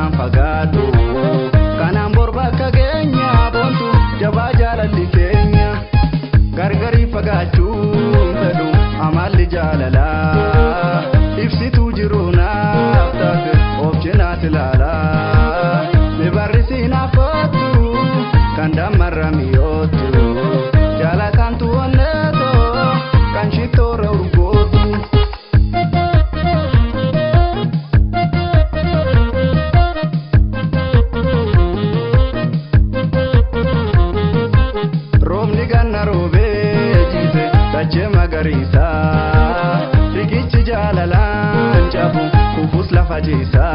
irraan fagaatu kanaan borba akka keenya boontu jabaa jaalalli keenya gargarii fagaachuun fedhu amalli jaalalaa ibsituu jiruu naaf taate of cinaatti ilaalaa ni barrisii naaf kottu kan dammarra mi'ootu jaalatantu onneetoo kan shittoora urgootu. Roobni ganna roobee jiise dachee magariisa rigichi jaalalaan cabu kufuus lafa jiisa